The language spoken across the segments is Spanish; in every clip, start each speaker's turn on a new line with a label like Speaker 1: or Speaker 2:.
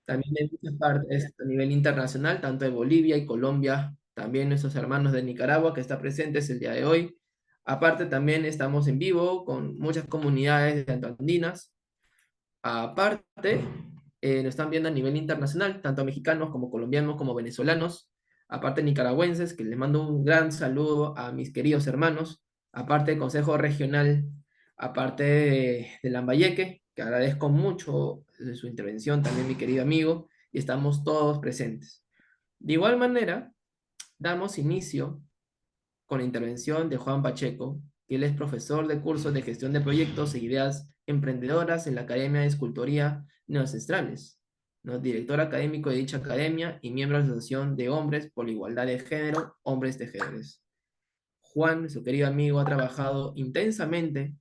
Speaker 1: También hay muchas partes a nivel internacional, tanto de Bolivia y Colombia, también nuestros hermanos de Nicaragua que están presentes el día de hoy. Aparte, también estamos en vivo con muchas comunidades de andinas. Aparte, nos están viendo a nivel internacional, tanto mexicanos como colombianos como venezolanos. Aparte, nicaragüenses, que les mando un gran saludo a mis queridos hermanos. Aparte, Consejo Regional, aparte de Lambayeque, que agradezco mucho de su intervención, también mi querido amigo, y estamos todos presentes. De igual manera, damos inicio con la intervención de Juan Pacheco, que él es profesor de cursos de gestión de proyectos e ideas emprendedoras en la Academia de Escultoría Neoancestrales, ¿no? Director académico de dicha academia y miembro de la Asociación de Hombres por la Igualdad de Género, Hombres Tejedores. Juan, su querido amigo, ha trabajado intensamente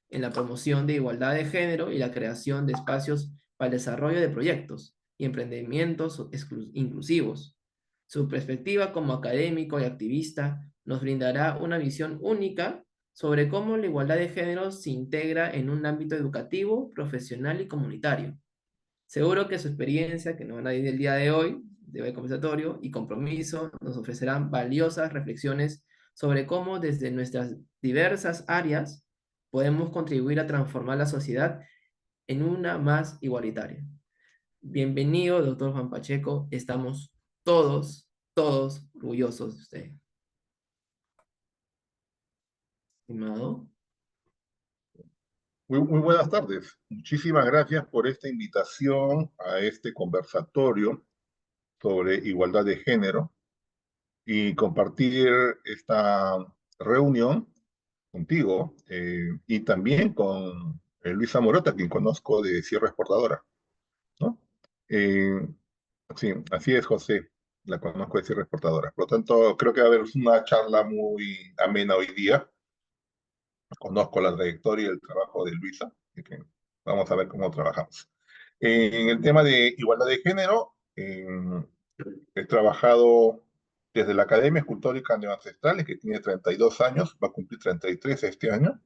Speaker 1: en la promoción de igualdad de género y la creación de espacios para el desarrollo de proyectos y emprendimientos inclusivos. Su perspectiva como académico y activista nos brindará una visión única sobre cómo la igualdad de género se integra en un ámbito educativo, profesional y comunitario. Seguro que su experiencia, que nos van a ir el día de hoy, de conversatorio y compromiso, nos ofrecerán valiosas reflexiones sobre cómo desde nuestras diversas áreas podemos contribuir a transformar la sociedad en una más igualitaria. Bienvenido, doctor Juan Pacheco. Estamos todos orgullosos de usted. Estimado.
Speaker 2: Muy buenas tardes. Muchísimas gracias por esta invitación a este conversatorio sobre igualdad de género y compartir esta reunión contigo y también con Luisa Morota, quien conozco de Cierre Exportadora, ¿no? Eh, sí, así es, José, la conozco de Cierre Exportadora. Por lo tanto, creo que va a haber una charla muy amena hoy día. Conozco la trayectoria y el trabajo de Luisa, así que vamos a ver cómo trabajamos. En el tema de igualdad de género, he trabajado desde la Academia Escultórica Neoancestrales, que tiene 32 años, va a cumplir 33 este año.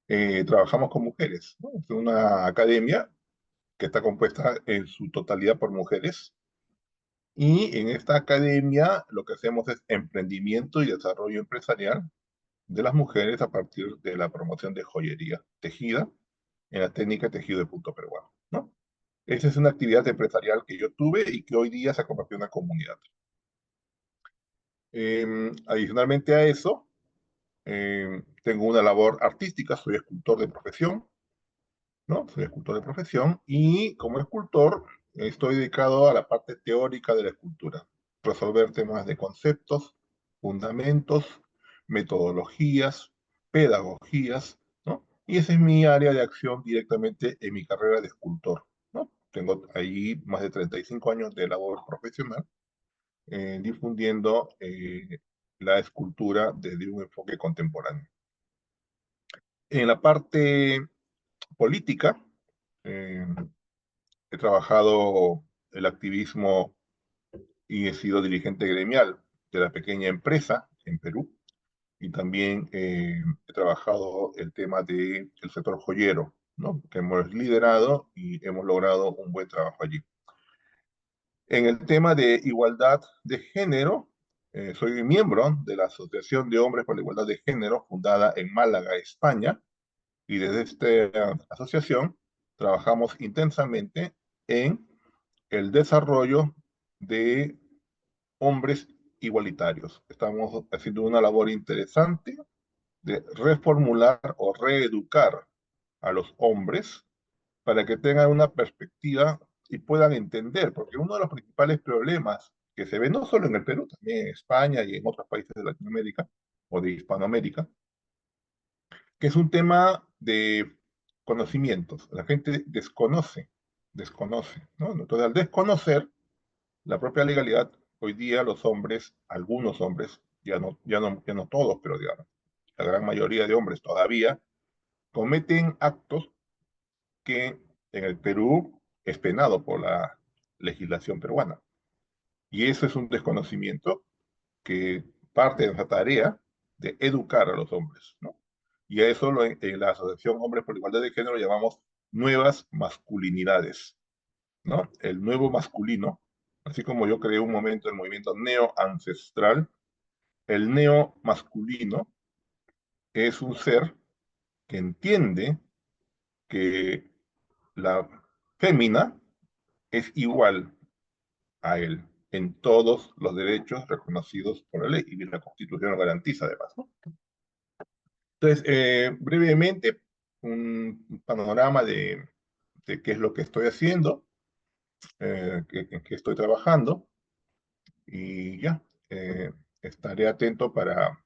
Speaker 2: Trabajamos con mujeres, ¿no? Es una academia que está compuesta en su totalidad por mujeres. Y en esta academia lo que hacemos es emprendimiento y desarrollo empresarial de las mujeres a partir de la promoción de joyería tejida en la técnica tejido de punto peruano, ¿no? Esa es una actividad empresarial que yo tuve y que hoy día se ha convertido en una comunidad. Adicionalmente a eso, tengo una labor artística, soy escultor de profesión, ¿no? Soy escultor de profesión y como escultor estoy dedicado a la parte teórica de la escultura, resolver temas de conceptos, fundamentos, metodologías, pedagogías, ¿no? Y esa es mi área de acción directamente en mi carrera de escultor, ¿no? Tengo ahí más de 35 años de labor profesional difundiendo la escultura desde un enfoque contemporáneo. En la parte política, eh, he trabajado el activismo y he sido dirigente gremial de la pequeña empresa en Perú y también he trabajado el tema del sector joyero, ¿no? Que hemos liderado y hemos logrado un buen trabajo allí. En el tema de igualdad de género, soy miembro de la Asociación de Hombres por la Igualdad de Género, fundada en Málaga, España, y desde esta asociación trabajamos intensamente en el desarrollo de hombres igualitarios. Estamos haciendo una labor interesante de reformular o reeducar a los hombres para que tengan una perspectiva y puedan entender, porque uno de los principales problemas que se ve no solo en el Perú, también en España y en otros países de Latinoamérica o de Hispanoamérica, que es un tema de conocimientos. La gente desconoce, ¿no? Entonces, al desconocer la propia legalidad, hoy día los hombres, algunos hombres, ya no todos, pero digamos, la gran mayoría de hombres todavía, cometen actos que en el Perú es penado por la legislación peruana. Y eso es un desconocimiento que parte de nuestra tarea de educar a los hombres, ¿no? Y a eso en la Asociación Hombres por la Igualdad de Género llamamos nuevas masculinidades. ¿no? El nuevo masculino, así como yo creé un momento el movimiento neo-ancestral, el neo-masculino es un ser que entiende que la fémina es igual a él en todos los derechos reconocidos por la ley y la Constitución lo garantiza además, ¿no? Entonces, brevemente, un panorama de qué es lo que estoy haciendo, en qué estoy trabajando y ya, estaré atento para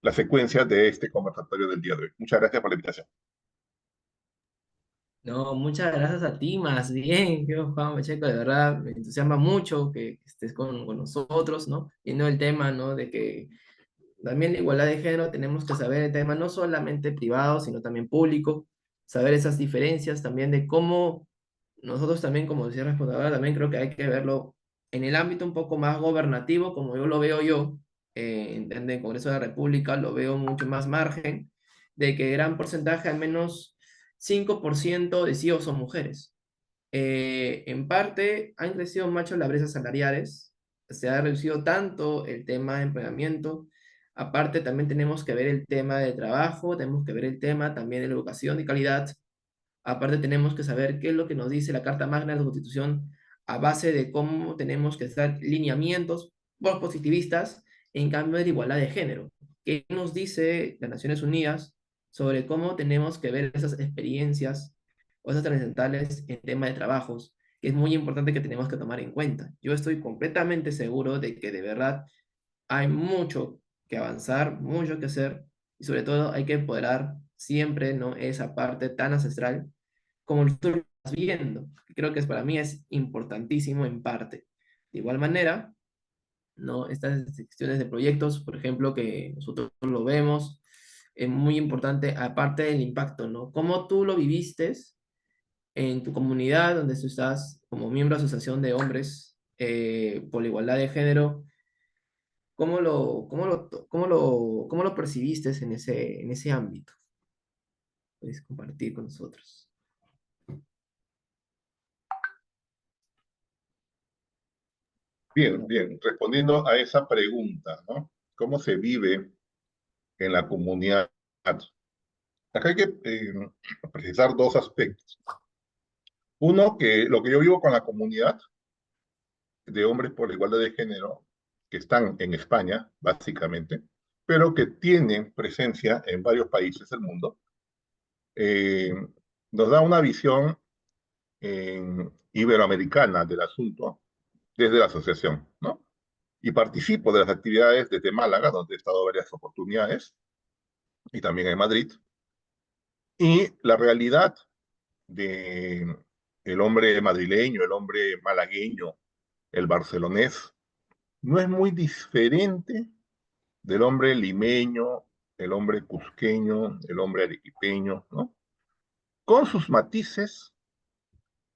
Speaker 2: la secuencia de este conversatorio del día de hoy. Muchas gracias por la invitación.
Speaker 1: No, muchas gracias a ti, más bien, yo, Juan Pacheco, de verdad, me entusiasma mucho que estés con nosotros, ¿no? Viendo el tema, ¿no? De que también la igualdad de género tenemos que saber el tema no solamente privado, sino también público, saber esas diferencias también de cómo nosotros también, como decía responsable, también creo que hay que verlo en el ámbito un poco más gobernativo, como yo lo veo yo, en el Congreso de la República, lo veo mucho más margen de que gran porcentaje, al menos 5% de CEOs son mujeres. En parte han crecido mucho las brechas salariales, se ha reducido tanto el tema de empleamiento, aparte también tenemos que ver el tema de trabajo, tenemos que ver el tema también de la educación de calidad, aparte tenemos que saber qué es lo que nos dice la Carta Magna de la Constitución a base de cómo tenemos que estar lineamientos positivistas en cambio de la igualdad de género. ¿Qué nos dice las Naciones Unidas sobre cómo tenemos que ver esas experiencias o esas trascendentales en tema de trabajos, que es muy importante que tenemos que tomar en cuenta? Yo estoy completamente seguro de que de verdad hay mucho que avanzar, mucho que hacer, y sobre todo hay que empoderar siempre, ¿no? Esa parte tan ancestral como tú lo estás viendo, que creo que para mí es importantísimo en parte. De igual manera, ¿no? Estas secciones de proyectos, por ejemplo, que nosotros lo vemos, es muy importante, aparte del impacto, ¿no? ¿Cómo tú lo viviste en tu comunidad, donde tú estás como miembro de la Asociación de Hombres por la Igualdad de Género? ¿Cómo lo percibiste en ese ámbito? Puedes compartir con nosotros.
Speaker 2: Bien, bien, respondiendo a esa pregunta, ¿no? ¿Cómo se vive en la comunidad? Acá hay que precisar dos aspectos. Uno, que lo que yo vivo con la comunidad de hombres por la igualdad de género que están en España, básicamente, pero que tienen presencia en varios países del mundo, eh, nos da una visión iberoamericana del asunto desde la asociación, ¿no? Y participo de las actividades desde Málaga, donde he estado varias oportunidades, y también en Madrid. Y la realidad de el hombre madrileño, el hombre malagueño, el barcelonés, no es muy diferente del hombre limeño, el hombre cusqueño, el hombre arequipeño, ¿no? Con sus matices,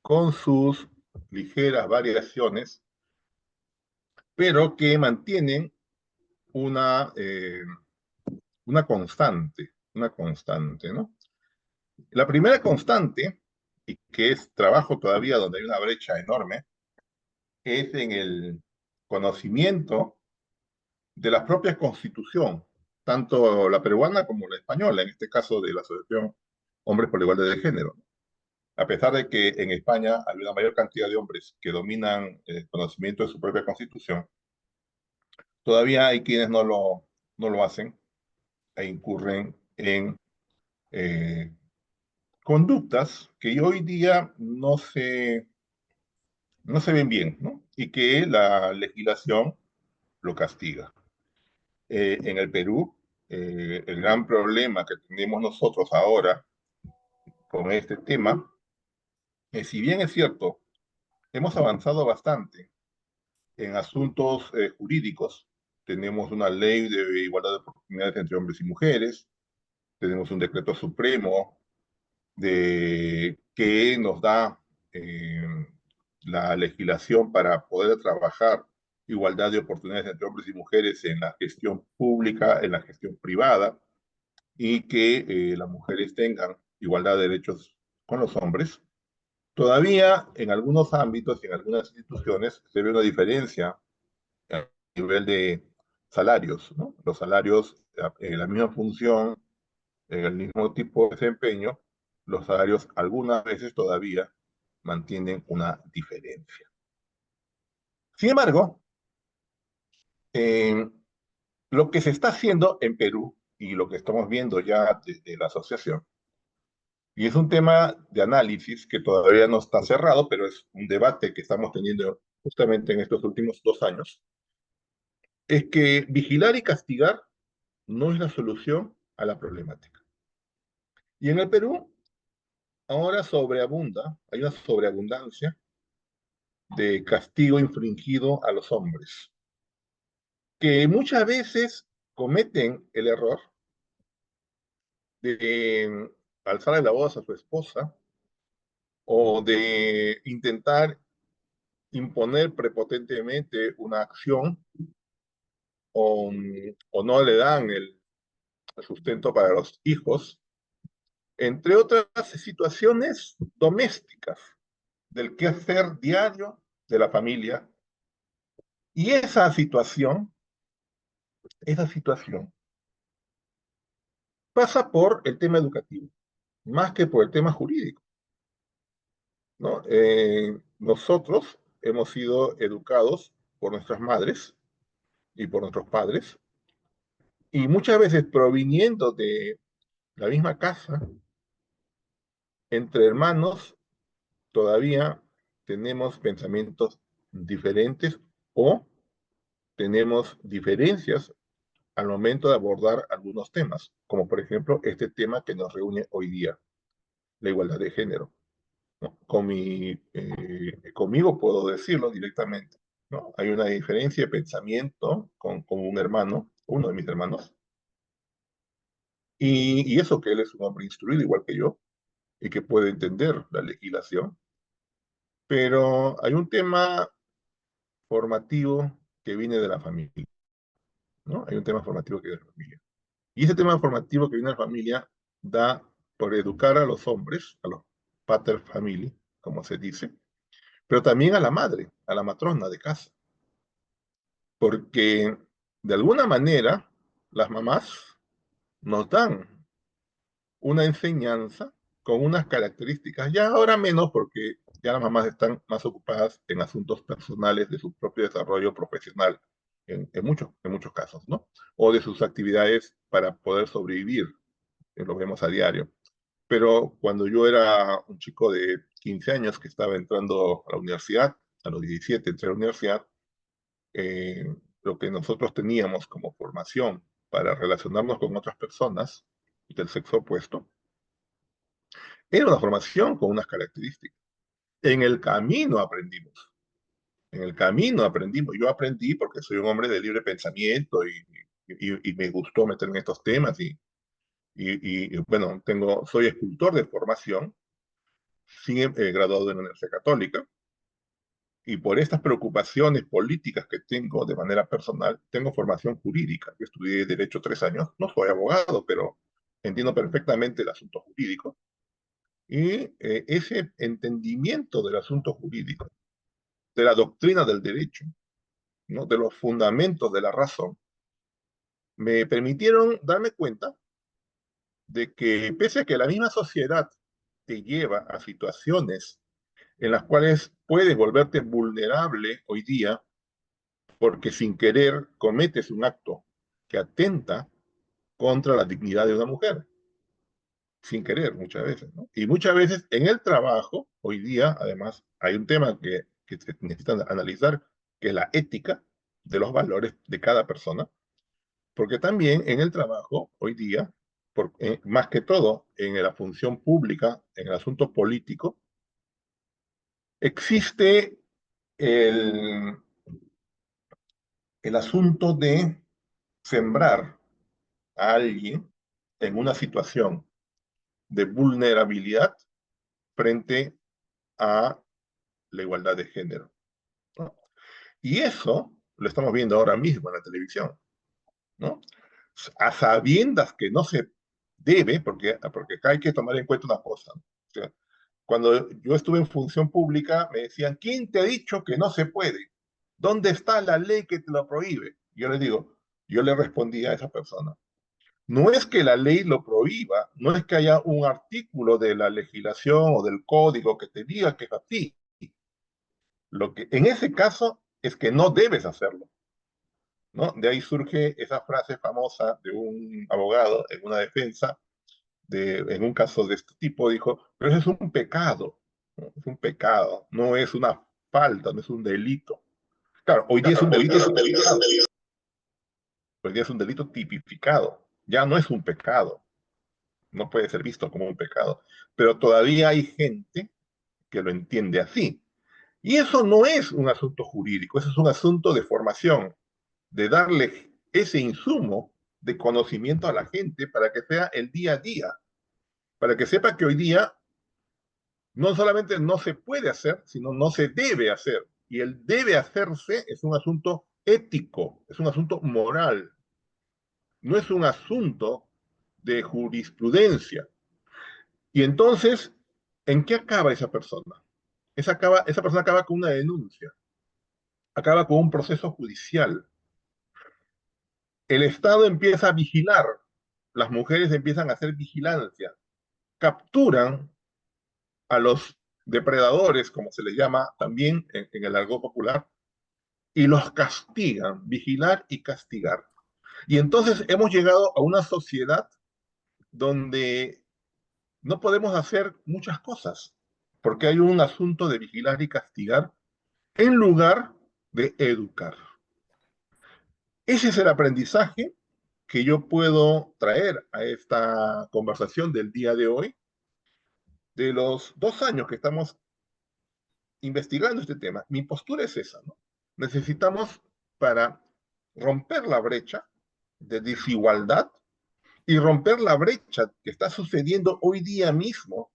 Speaker 2: con sus ligeras variaciones, pero que mantienen una una constante, ¿no? La primera constante, y que es trabajo todavía donde hay una brecha enorme, es en el conocimiento de la propia constitución, tanto la peruana como la española, en este caso de la Asociación Hombres por la Igualdad de Género. A pesar de que en España hay una mayor cantidad de hombres que dominan el conocimiento de su propia constitución, todavía hay quienes no lo hacen e incurren en eh, conductas que hoy día no se ven bien, ¿no? Y que la legislación lo castiga. En el Perú, el gran problema que tenemos nosotros ahora con este tema es, si bien es cierto, hemos avanzado bastante en asuntos jurídicos, tenemos una ley de igualdad de oportunidades entre hombres y mujeres, tenemos un decreto supremo que nos da eh, la legislación para poder trabajar igualdad de oportunidades entre hombres y mujeres en la gestión pública, en la gestión privada, y que las mujeres tengan igualdad de derechos con los hombres. Todavía en algunos ámbitos y en algunas instituciones se ve una diferencia a nivel de salarios, ¿no? Los salarios en la misma función, en el mismo tipo de desempeño, los salarios algunas veces todavía mantienen una diferencia. Sin embargo, eh, lo que se está haciendo en Perú y lo que estamos viendo ya desde la asociación, y es un tema de análisis que todavía no está cerrado, pero es un debate que estamos teniendo justamente en estos últimos 2 años, es que vigilar y castigar no es la solución a la problemática. Y en el Perú ahora hay una sobreabundancia de castigo infringido a los hombres, que muchas veces cometen el error de alzar la voz a su esposa o de intentar imponer prepotentemente una acción o, o no le dan el sustento para los hijos, entre otras situaciones domésticas del quehacer diario de la familia. Y esa situación pasa por el tema educativo, más que por el tema jurídico, ¿no? Nosotros hemos sido educados por nuestras madres y por nuestros padres, y muchas veces proviniendo de la misma casa, entre hermanos, todavía tenemos pensamientos diferentes o tenemos diferencias al momento de abordar algunos temas, como por ejemplo este tema que nos reúne hoy día, la igualdad de género. ¿No? Conmigo puedo decirlo directamente, ¿no? Hay una diferencia de pensamiento con un hermano, uno de mis hermanos, y eso que él es un hombre instruido igual que yo y que puede entender la legislación, pero hay un tema formativo que viene de la familia, ¿no? Hay un tema formativo que viene de la familia. Y ese tema formativo que viene de la familia da por educar a los hombres, a los pater family, como se dice, pero también a la madre, a la matrona de casa, porque de alguna manera las mamás nos dan una enseñanza con unas características, ya ahora menos porque ya las mamás están más ocupadas en asuntos personales de su propio desarrollo profesional, en muchos casos, ¿no? O de sus actividades para poder sobrevivir, que lo vemos a diario. Pero cuando yo era un chico de 15 años que estaba entrando a la universidad, a los 17 entré a la universidad, eh, lo que nosotros teníamos como formación para relacionarnos con otras personas del sexo opuesto, era una formación con unas características. En el camino aprendimos. En el camino aprendimos. Yo aprendí porque soy un hombre de libre pensamiento y me gustó meterme en estos temas bueno, soy escultor de formación, graduado de la Universidad Católica, y por estas preocupaciones políticas que tengo de manera personal, tengo formación jurídica. Yo estudié Derecho 3 años, no soy abogado, pero entiendo perfectamente el asunto jurídico. Y ese entendimiento del asunto jurídico, de la doctrina del derecho, ¿no? De los fundamentos de la razón, me permitieron darme cuenta de que pese a que la misma sociedad te lleva a situaciones en las cuales puedes volverte vulnerable hoy día porque sin querer cometes un acto que atenta contra la dignidad de una mujer, sin querer muchas veces, ¿no? Y muchas veces en el trabajo, hoy día, además, hay un tema que se necesita analizar, que es la ética de los valores de cada persona, porque también en el trabajo, hoy día, más que todo en la función pública, en el asunto político, existe el, el asunto de sembrar a alguien en una situación de vulnerabilidad frente a la igualdad de género, ¿no? Y eso lo estamos viendo ahora mismo en la televisión, ¿no? A sabiendas que no se debe, porque acá hay que tomar en cuenta una cosa, ¿no? O sea, Cuando yo estuve en función pública, me decían, ¿quién te ha dicho que no se puede? ¿Dónde está la ley que te lo prohíbe? Yo les digo, yo le respondí a esa persona, no es que la ley lo prohíba, no es que haya un artículo de la legislación o del código que te diga que es así. Lo que en ese caso es que no debes hacerlo, ¿no? De ahí surge esa frase famosa de un abogado en una defensa, en un caso de este tipo, dijo, pero eso es un pecado, ¿no? Es un pecado, no es una falta, no es un delito. Claro, hoy día es un delito tipificado, hoy día es un delito tipificado, ya no es un pecado, no puede ser visto como un pecado, pero todavía hay gente que lo entiende así. Y eso no es un asunto jurídico, eso es un asunto de formación, de darle ese insumo de conocimiento a la gente para que sea el día a día, para que sepa que hoy día no solamente no se puede hacer, sino no se debe hacer. Y el debe hacerse es un asunto ético, es un asunto moral, no es un asunto de jurisprudencia. Y entonces, ¿en qué acaba esa persona? Esa persona acaba con una denuncia, acaba con un proceso judicial. El Estado empieza a vigilar, las mujeres empiezan a hacer vigilancia, capturan a los depredadores, como se les llama también en el argot popular, y los castigan, vigilar y castigar. Y entonces hemos llegado a una sociedad donde no podemos hacer muchas cosas, porque hay un asunto de vigilar y castigar en lugar de educar. Ese es el aprendizaje que yo puedo traer a esta conversación del día de hoy, de los 2 años que estamos investigando este tema. Mi postura es esa, ¿no? Necesitamos, para romper la brecha de desigualdad y romper la brecha que está sucediendo hoy día mismo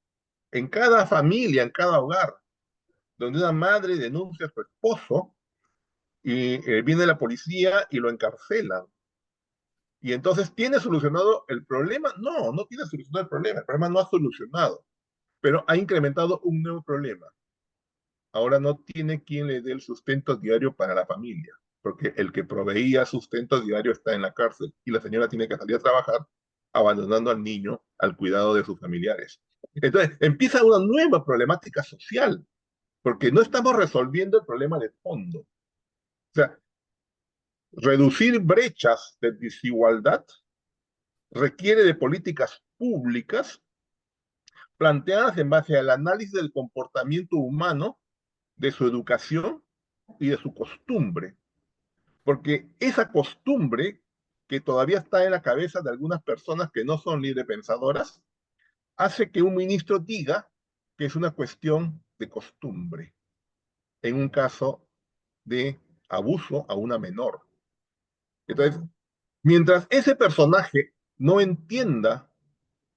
Speaker 2: en cada familia, en cada hogar, donde una madre denuncia a su esposo y viene la policía y lo encarcelan. Y entonces, ¿tiene solucionado el problema? No, no tiene solucionado el problema no ha solucionado, pero ha incrementado un nuevo problema. Ahora no tiene quien le dé el sustento diario para la familia, porque el que proveía sustento diario está en la cárcel y la señora tiene que salir a trabajar, abandonando al niño al cuidado de sus familiares. Entonces, empieza una nueva problemática social, porque no estamos resolviendo el problema de fondo. O sea, reducir brechas de desigualdad requiere de políticas públicas planteadas en base al análisis del comportamiento humano, de su educación y de su costumbre. Porque esa costumbre que todavía está en la cabeza de algunas personas que no son librepensadoras, hace que un ministro diga que es una cuestión de costumbre, en un caso de abuso a una menor. Entonces, mientras ese personaje no entienda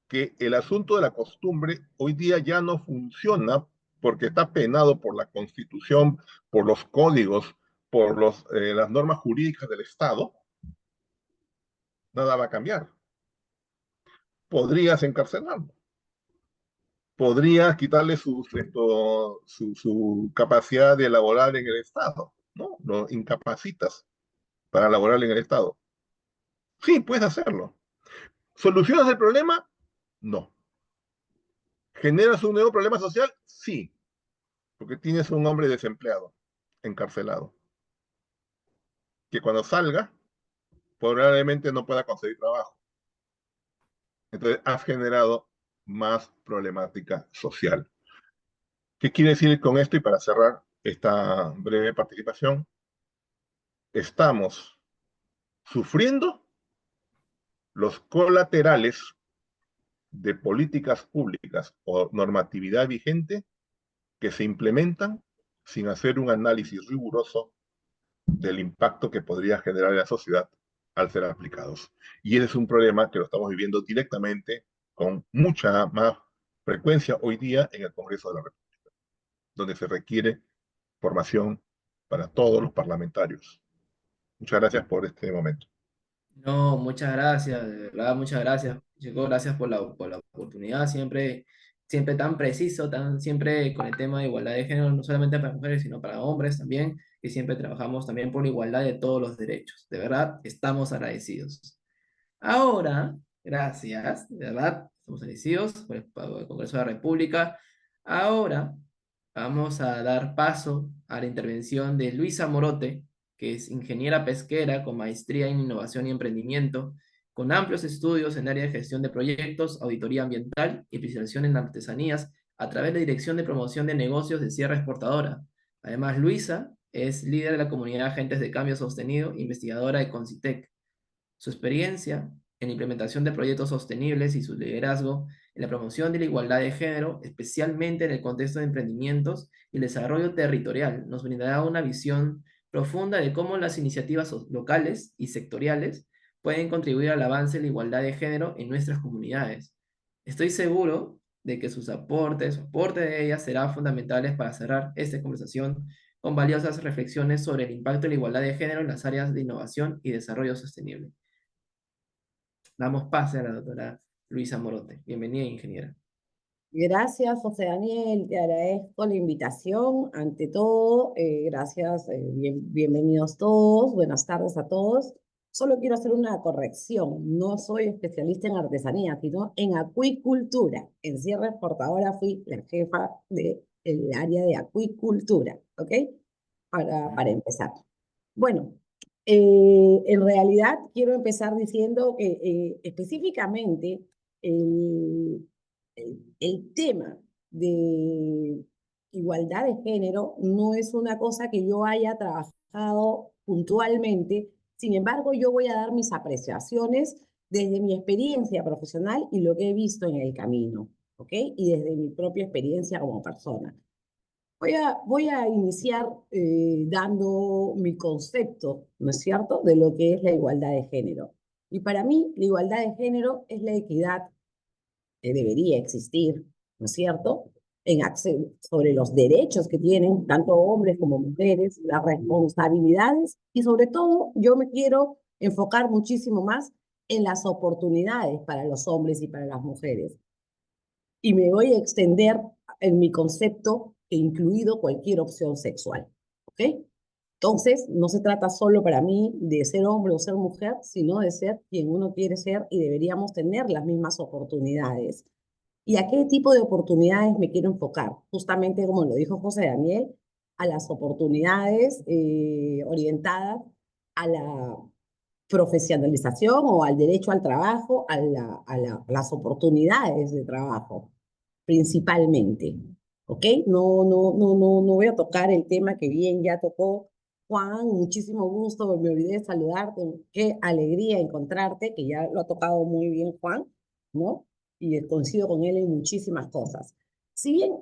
Speaker 2: que el asunto de la costumbre hoy día ya no funciona porque está penado por la Constitución, por los códigos, por las normas jurídicas del Estado, nada va a cambiar. Podrías encarcelarlo, podrías quitarle su capacidad de elaborar en el Estado, ¿no? Lo incapacitas para elaborar en el Estado. Sí, puedes hacerlo. ¿Solucionas el problema? No. ¿Generas un nuevo problema social? Sí, porque tienes un hombre desempleado, encarcelado, que cuando salga probablemente no pueda conseguir trabajo. Entonces has generado más problemática social. ¿Qué quiere decir con esto? Y para cerrar esta breve participación, estamos sufriendo los colaterales de políticas públicas o normatividad vigente que se implementan sin hacer un análisis riguroso del impacto que podría generar en la sociedad al ser aplicados. Y ese es un problema que lo estamos viviendo directamente con mucha más frecuencia hoy día en el Congreso de la República, donde se requiere formación para todos los parlamentarios. Muchas gracias por este momento.
Speaker 1: No, muchas gracias, de verdad, muchas gracias, chicos, gracias por la oportunidad, siempre siempre tan preciso, tan siempre con el tema de igualdad de género, no solamente para mujeres, sino para hombres también, y siempre trabajamos también por igualdad de todos los derechos. De verdad, estamos agradecidos. Ahora, gracias, de verdad, estamos agradecidos por el Congreso de la República. Ahora vamos a dar paso a la intervención de Luisa Morote, que es ingeniera pesquera con maestría en innovación y emprendimiento, con amplios estudios en el área de gestión de proyectos, auditoría ambiental y especialización en artesanías a través de Dirección de Promoción de Negocios de Sierra Exportadora. Además, Luisa es líder de la comunidad de agentes de cambio sostenido, investigadora de Concitec. Su experiencia en implementación de proyectos sostenibles y su liderazgo en la promoción de la igualdad de género, especialmente en el contexto de emprendimientos y el desarrollo territorial, nos brindará una visión profunda de cómo las iniciativas locales y sectoriales pueden contribuir al avance de la igualdad de género en nuestras comunidades. Estoy seguro de que sus aportes, o aporte de ellas, serán fundamentales para cerrar esta conversación con valiosas reflexiones sobre el impacto de la igualdad de género en las áreas de innovación y desarrollo sostenible. Damos pase a la doctora Luisa Morote. Bienvenida, ingeniera.
Speaker 3: Gracias, José Daniel, te agradezco la invitación. Ante todo, gracias, bienvenidos todos, buenas tardes a todos. Solo quiero hacer una corrección, no soy especialista en artesanía, sino en acuicultura. En Sierra Exportadora fui la jefa del área de acuicultura, ¿ok? Para empezar. Bueno, en realidad quiero empezar diciendo que específicamente el tema de igualdad de género no es una cosa que yo haya trabajado puntualmente. Sin embargo, yo voy a dar mis apreciaciones desde mi experiencia profesional y lo que he visto en el camino, ¿ok? Y desde mi propia experiencia como persona. Voy a iniciar dando mi concepto, ¿no es cierto?, de lo que es la igualdad de género. Y para mí, la igualdad de género es la equidad que debería existir, ¿no es cierto?, sobre los derechos que tienen tanto hombres como mujeres, las responsabilidades y sobre todo yo me quiero enfocar muchísimo más en las oportunidades para los hombres y para las mujeres. Y me voy a extender en mi concepto, incluido cualquier opción sexual, ¿ok? Entonces, no se trata solo para mí de ser hombre o ser mujer, sino de ser quien uno quiere ser y deberíamos tener las mismas oportunidades. ¿Y a qué tipo de oportunidades me quiero enfocar? Justamente como lo dijo José Daniel, a las oportunidades orientadas a la profesionalización o al derecho al trabajo, las oportunidades de trabajo, principalmente. ¿Ok? No voy a tocar el tema que bien ya tocó Juan, muchísimo gusto, me olvidé de saludarte, qué alegría encontrarte, que ya lo ha tocado muy bien Juan, ¿no? Y coincido con él en muchísimas cosas. Si bien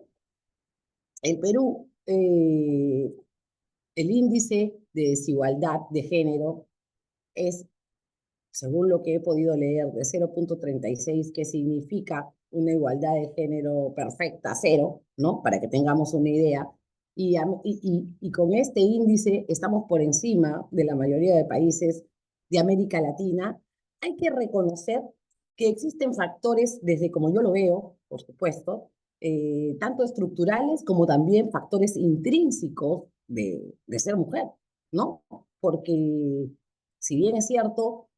Speaker 3: en Perú el índice de desigualdad de género es, según lo que he podido leer, de 0,36, que significa una igualdad de género perfecta, cero, ¿no? Para que tengamos una idea. Y con este índice estamos por encima de la mayoría de países de América Latina. Hay que reconocer que existen factores, desde como yo lo veo, por supuesto, tanto estructurales como también factores intrínsecos de ser mujer, ¿no? Porque si bien es cierto,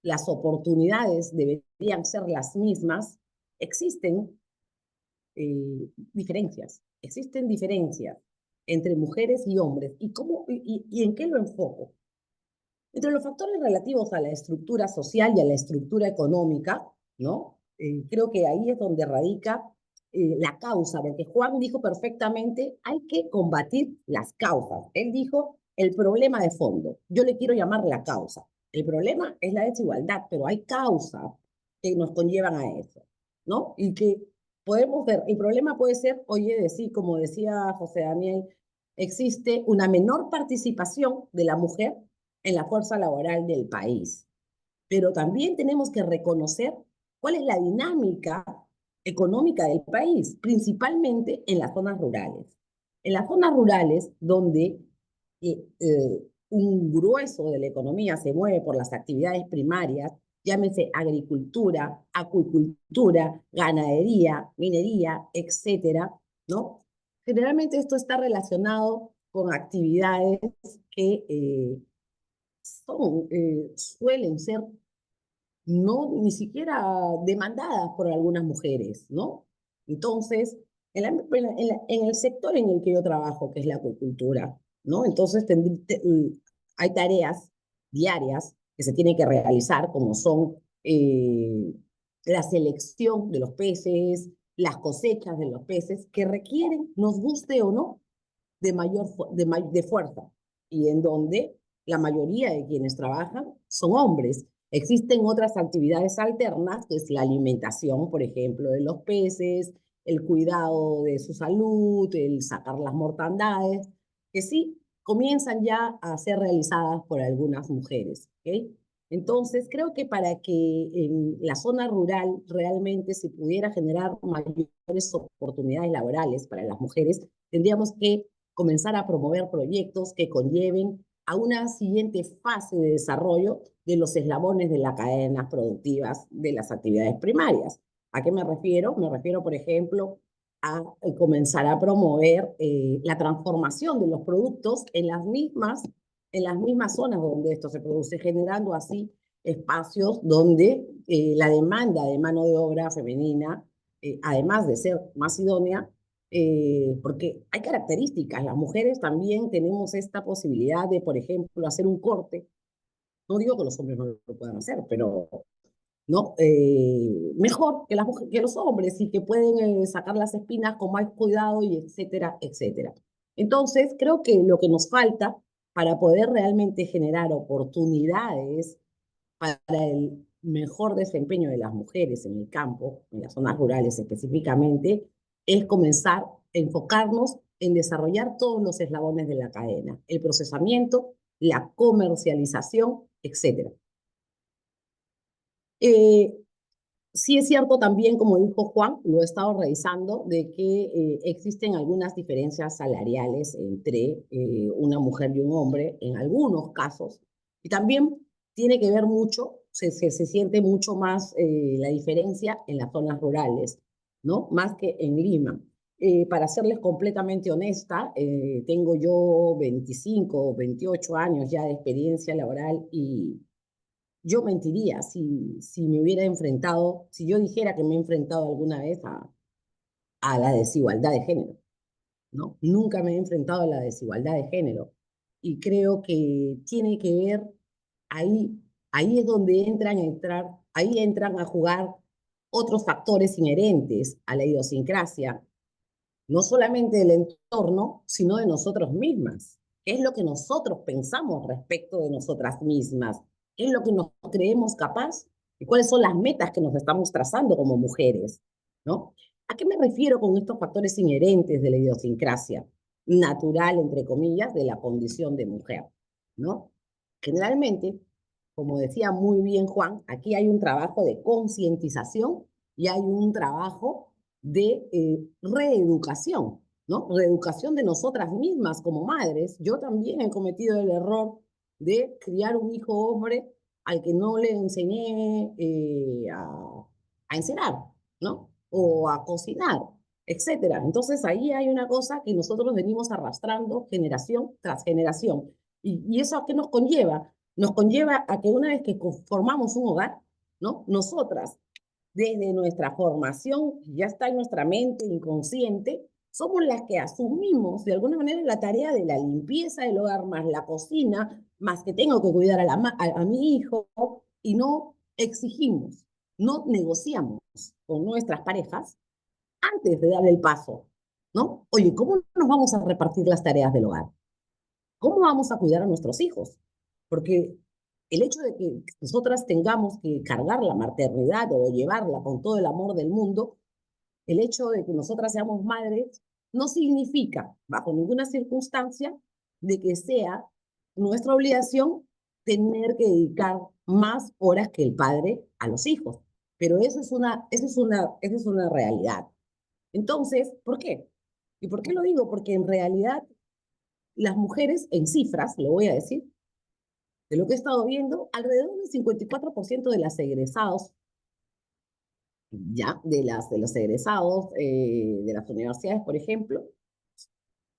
Speaker 3: las oportunidades deberían ser las mismas, existen existen diferencias entre mujeres y hombres. ¿Y en qué lo enfoco? Entre los factores relativos a la estructura social y a la estructura económica, ¿no? Creo que ahí es donde radica la causa, porque Juan dijo perfectamente, hay que combatir las causas. Él dijo el problema de fondo. Yo le quiero llamar la causa. El problema es la desigualdad, pero hay causas que nos conllevan a eso, ¿no? Y que podemos ver, el problema puede ser, oye, decir, como decía José Daniel, existe una menor participación de la mujer en la fuerza laboral del país. Pero también tenemos que reconocer cuál es la dinámica económica del país, principalmente en las zonas rurales. En las zonas rurales, donde un grueso de la economía se mueve por las actividades primarias, llámese agricultura, acuicultura, ganadería, minería, etcétera, ¿no? Generalmente esto está relacionado con actividades que suelen ser no ni siquiera demandadas por algunas mujeres, ¿no? Entonces, en el sector en el que yo trabajo, que es la acuicultura, ¿no? Entonces, hay tareas diarias que se tienen que realizar, como son la selección de los peces, las cosechas de los peces, que requieren, nos guste o no, de fuerza, y en donde la mayoría de quienes trabajan son hombres. Existen otras actividades alternas, que es la alimentación, por ejemplo, de los peces, el cuidado de su salud, el sacar las mortandades, que sí comienzan ya a ser realizadas por algunas mujeres. ¿Okay? Entonces, creo que para que en la zona rural realmente se pudiera generar mayores oportunidades laborales para las mujeres, tendríamos que comenzar a promover proyectos que conlleven a una siguiente fase de desarrollo de los eslabones de las cadenas productivas de las actividades primarias. ¿A qué me refiero? Me refiero, por ejemplo, a comenzar a promover la transformación de los productos en las mismas zonas donde esto se produce, generando así espacios donde la demanda de mano de obra femenina, además de ser más idónea, porque hay características. Las mujeres también tenemos esta posibilidad de, por ejemplo, hacer un corte. No digo que los hombres no lo puedan hacer, pero ¿no? Mejor que, que los hombres y que pueden sacar las espinas con más cuidado y etcétera, etcétera. Entonces, creo que lo que nos falta para poder realmente generar oportunidades para el mejor desempeño de las mujeres en el campo, en las zonas rurales específicamente, es comenzar a enfocarnos en desarrollar todos los eslabones de la cadena, el procesamiento, la comercialización, etcétera. Sí es cierto también, como dijo Juan, lo he estado revisando, de que existen algunas diferencias salariales entre una mujer y un hombre en algunos casos. Y también tiene que ver mucho, se siente mucho más la diferencia en las zonas rurales, ¿no? Más que en Lima. Para serles completamente honesta, tengo yo 25 o 28 años ya de experiencia laboral y yo mentiría si me hubiera enfrentado, si yo dijera que me he enfrentado alguna vez a la desigualdad de género, ¿no? Nunca me he enfrentado a la desigualdad de género. Y creo que tiene que ver, ahí, ahí es donde ahí entran a jugar otros factores inherentes a la idiosincrasia, no solamente del entorno, sino de nosotros mismas. ¿Qué es lo que nosotros pensamos respecto de nosotras mismas? ¿Qué es lo que nos creemos capaz? ¿Y cuáles son las metas que nos estamos trazando como mujeres? ¿No? ¿A qué me refiero con estos factores inherentes de la idiosincrasia natural, entre comillas, de la condición de mujer? ¿No? Generalmente, como decía muy bien Juan, aquí hay un trabajo de concientización y hay un trabajo de reeducación, ¿no? Reeducación de nosotras mismas como madres. Yo también he cometido el error de criar un hijo hombre al que no le enseñé a encerar, ¿no? O a cocinar, etcétera. Entonces ahí hay una cosa que nosotros venimos arrastrando generación tras generación. ¿Y eso a qué nos conlleva? Nos conlleva a que una vez que formamos un hogar, ¿no? Nosotras desde nuestra formación, ya está en nuestra mente inconsciente, somos las que asumimos de alguna manera la tarea de la limpieza del hogar, más la cocina, más que tengo que cuidar a mi hijo, y no exigimos, no negociamos con nuestras parejas antes de dar el paso, ¿no? Oye, ¿cómo nos vamos a repartir las tareas del hogar? ¿Cómo vamos a cuidar a nuestros hijos? Porque el hecho de que nosotras tengamos que cargar la maternidad o llevarla con todo el amor del mundo, el hecho de que nosotras seamos madres, no significa, bajo ninguna circunstancia, de que sea nuestra obligación tener que dedicar más horas que el padre a los hijos. Pero esa es una realidad. Entonces, ¿por qué? ¿Y por qué lo digo? Porque en realidad las mujeres, en cifras, lo voy a decir, de lo que he estado viendo, alrededor del 54% de las egresados, ya, de los egresados de las universidades, por ejemplo,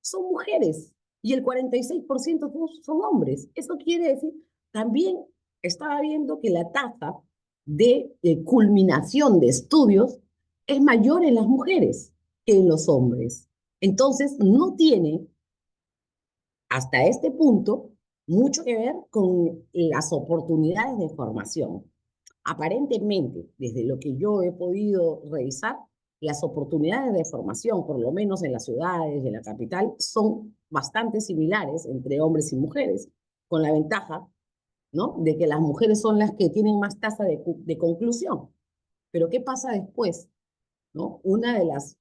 Speaker 3: son mujeres y el 46% son hombres. Eso quiere decir, también estaba viendo que la tasa de culminación de estudios es mayor en las mujeres que en los hombres. Entonces, no tiene hasta este punto mucho que ver con las oportunidades de formación. Aparentemente, desde lo que yo he podido revisar, las oportunidades de formación, por lo menos en las ciudades, en la capital, son bastante similares entre hombres y mujeres, con la ventaja, ¿no?, de que las mujeres son las que tienen más tasa de conclusión. Pero ¿qué pasa después? ¿No? Una de las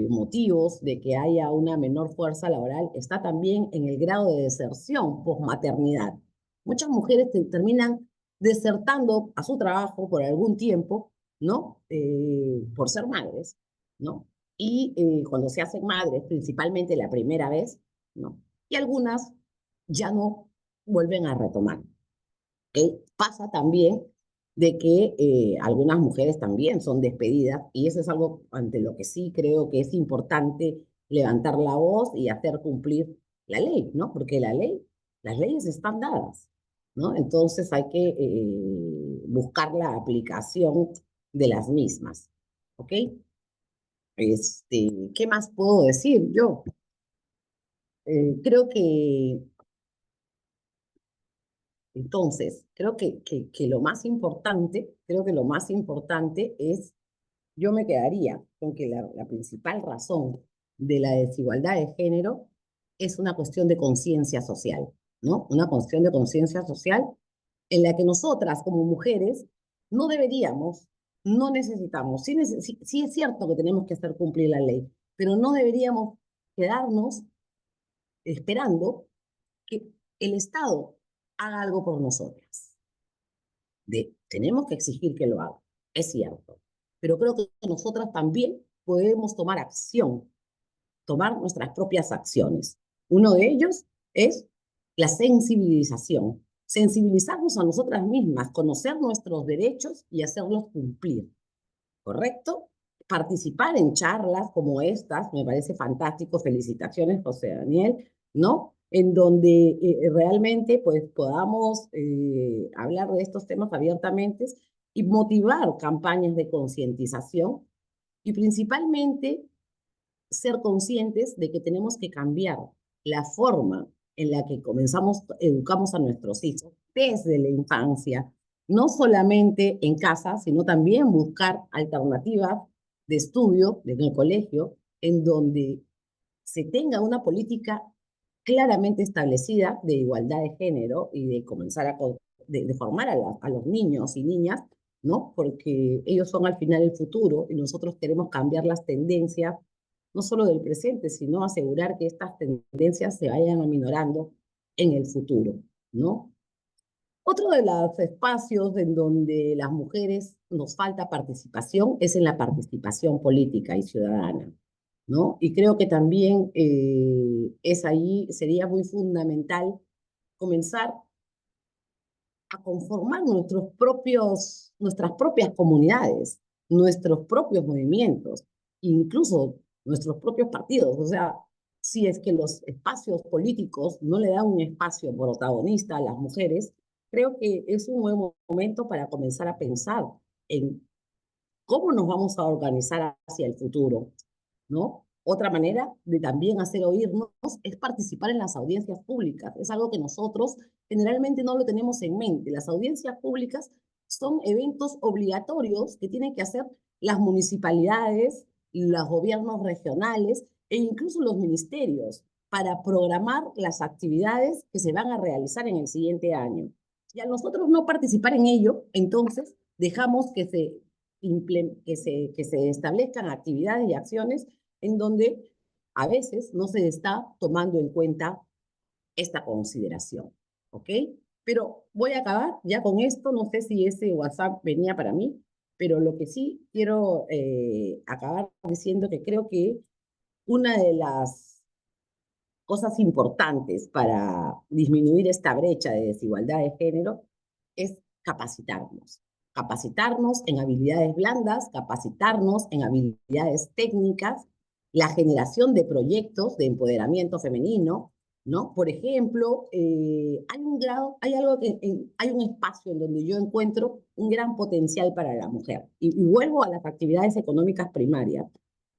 Speaker 3: motivos de que haya una menor fuerza laboral está también en el grado de deserción posmaternidad. Muchas mujeres terminan desertando a su trabajo por algún tiempo, ¿no? Por ser madres, ¿no? Y cuando se hacen madres, principalmente la primera vez, ¿no? Y algunas ya no vuelven a retomar. Pasa también de que algunas mujeres también son despedidas y eso es algo ante lo que sí creo que es importante levantar la voz y hacer cumplir la ley, ¿no? Porque las leyes están dadas, ¿no? Entonces hay que buscar la aplicación de las mismas, ¿ok? ¿Qué más puedo decir yo? Creo que entonces, creo que lo más importante es, yo me quedaría con que la principal razón de la desigualdad de género es una cuestión de conciencia social, ¿no? Una cuestión de conciencia social en la que nosotras como mujeres no deberíamos, no necesitamos, sí es cierto que tenemos que hacer cumplir la ley, pero no deberíamos quedarnos esperando que el Estado haga algo por nosotras. Tenemos que exigir que lo haga, es cierto, pero creo que nosotras también podemos tomar acción, tomar nuestras propias acciones. Uno de ellos es la sensibilización, sensibilizarnos a nosotras mismas, conocer nuestros derechos y hacerlos cumplir, ¿correcto? Participar en charlas como estas, me parece fantástico, felicitaciones, José Daniel, ¿no? En donde realmente pues podamos hablar de estos temas abiertamente y motivar campañas de concientización y principalmente ser conscientes de que tenemos que cambiar la forma en la que educamos a nuestros hijos desde la infancia, no solamente en casa, sino también buscar alternativas de estudio desde el colegio, en donde se tenga una política claramente establecida de igualdad de género y de comenzar de formar a los niños y niñas, ¿no? Porque ellos son al final el futuro y nosotros queremos cambiar las tendencias, no solo del presente, sino asegurar que estas tendencias se vayan aminorando en el futuro, ¿no? Otro de los espacios en donde las mujeres nos falta participación es en la participación política y ciudadana, ¿no? Y creo que también sería muy fundamental comenzar a conformar nuestras propias comunidades, nuestros propios movimientos, incluso nuestros propios partidos. O sea, si es que los espacios políticos no le dan un espacio protagonista a las mujeres, creo que es un buen momento para comenzar a pensar en cómo nos vamos a organizar hacia el futuro, ¿no? Otra manera de también hacer oírnos es participar en las audiencias públicas. Es algo que nosotros generalmente no lo tenemos en mente. Las audiencias públicas son eventos obligatorios que tienen que hacer las municipalidades, los gobiernos regionales e incluso los ministerios para programar las actividades que se van a realizar en el siguiente año. Y al nosotros no participar en ello, entonces dejamos que se establezcan actividades y acciones en donde a veces no se está tomando en cuenta esta consideración, ¿ok? Pero voy a acabar ya con esto, no sé si ese WhatsApp venía para mí, pero lo que sí quiero acabar diciendo que creo que una de las cosas importantes para disminuir esta brecha de desigualdad de género es capacitarnos. Capacitarnos en habilidades blandas, capacitarnos en habilidades técnicas, la generación de proyectos de empoderamiento femenino, ¿no? Por ejemplo, hay un espacio en donde yo encuentro un gran potencial para la mujer. Y vuelvo a las actividades económicas primarias.